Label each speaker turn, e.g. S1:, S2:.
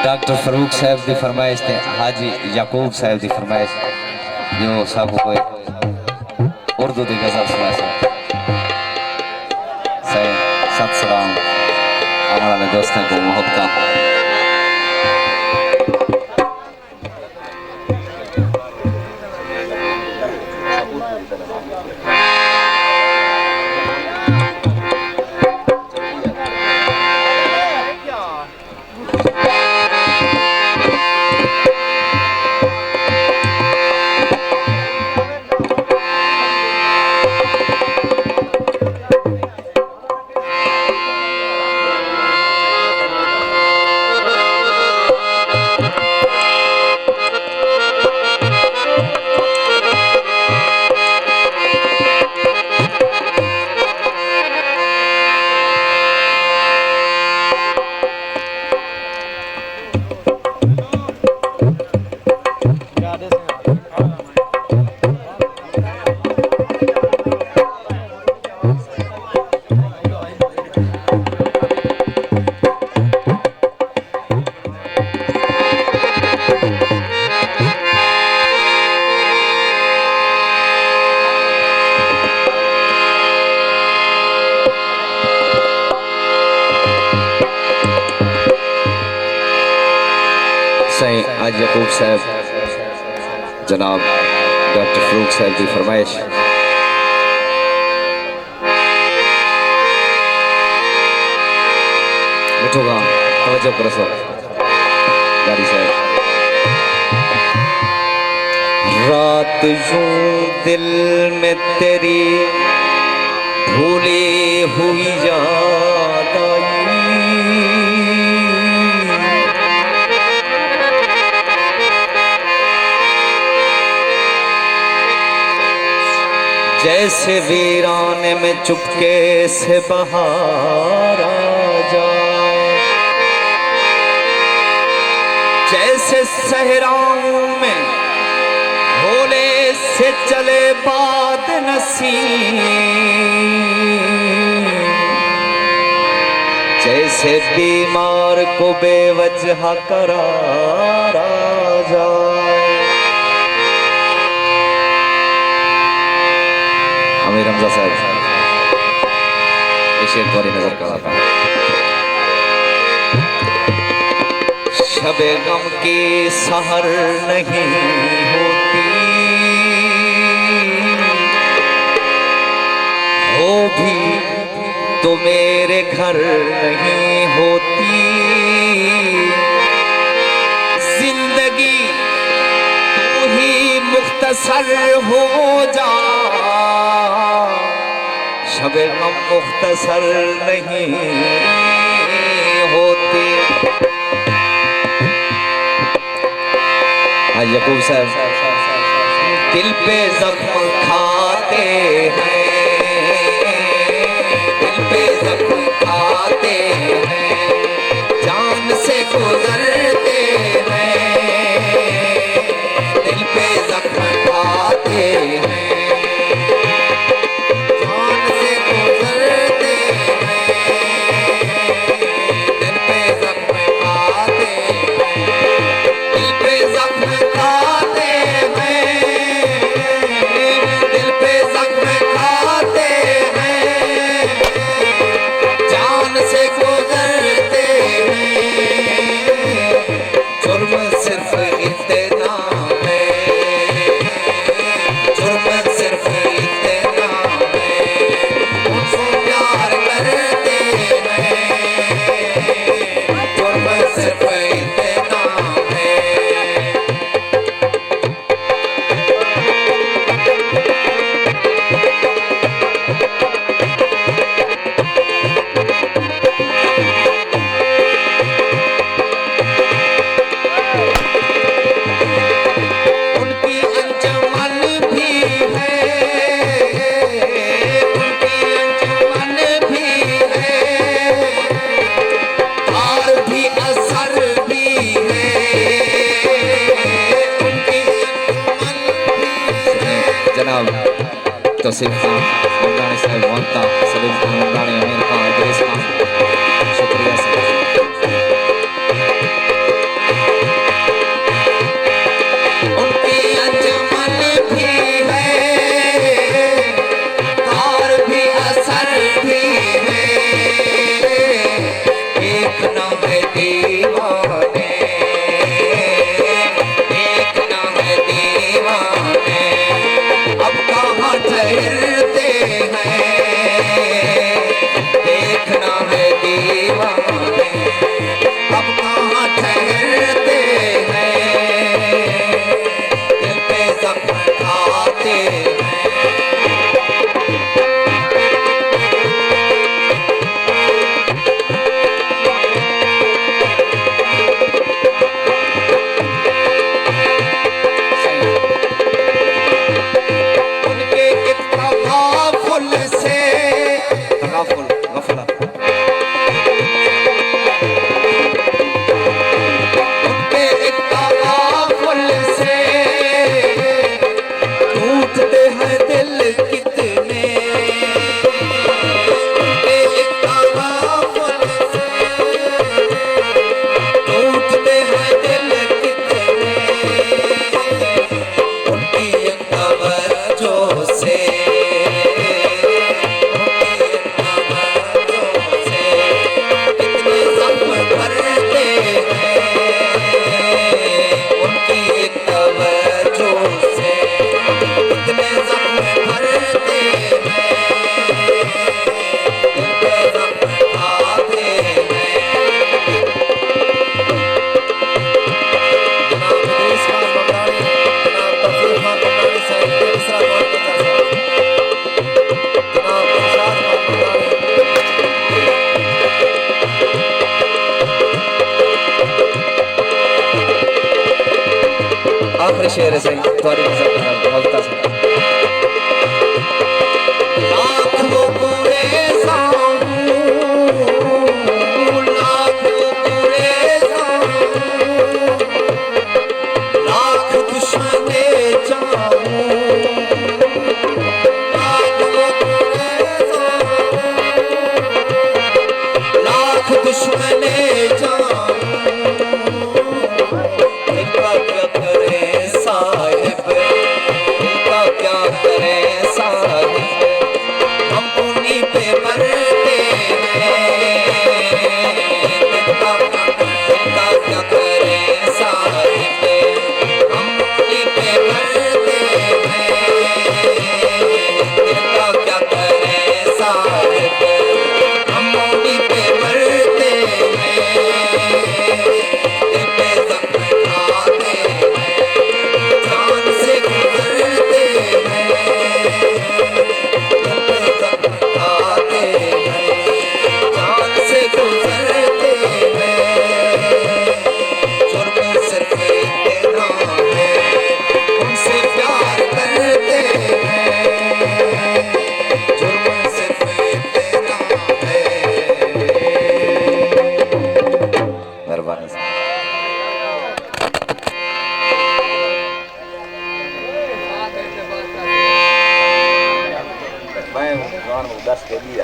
S1: Doctor Farooq साहब की फरमाइश थे हाजी याकूब साहब की फरमाइश जो सब कोई उर्दू की गजल सुना सही सत सलाम हमारे दोस्तों को मोहब्बत सही आज याकूब साहब जनाब डॉक्टर फरूक साहब की फरमाइश मिठोगा तवज्जो करो सो गाड़ी साहब रात यूं दिल में तेरी भूली हुई याद आई जैसे वीराने में चुपके से बहार आ जाए जैसे सहराओं में भोले से चले बाद नसीम जैसे बीमार को बेवजह करार आ जाए अमीर हमजा साहब शेर पर नजर कराता शबे गम की सहर नहीं होती हो भी तो मेरे घर नहीं होती जिंदगी तू ही मुख्तसर हो जा शबे गम मुख्तसर नहीं होती याकूब साहब दिल पे जख्म खाते हैं दिल पे जख्म खाते हैं जान से गुजरते हैं दिल पे जख्म खाते हैं तौसीफ खान मोहमदानी साहब वंता सलीम खान मोहमदानी अमीर खान इब्राहिम शुक्रिया सर असर भी है, एक नाम है दीवाने, एक नाम है दीवाने। अब कहाँ ठहरते हैं, देखना है दीवाने। अब कहाँ ठहरते हैं, दिल पे जख्म खाते हैं। आखिरी शेर है सही तुम्हारी भक्ता से। लाखों बुरे साऊं, लाखों बुरे साऊं, लाख दुश्मने जाऊं, लाखों बुरे साऊं, लाख दुश्मने जाऊं। मैं 10 के लिए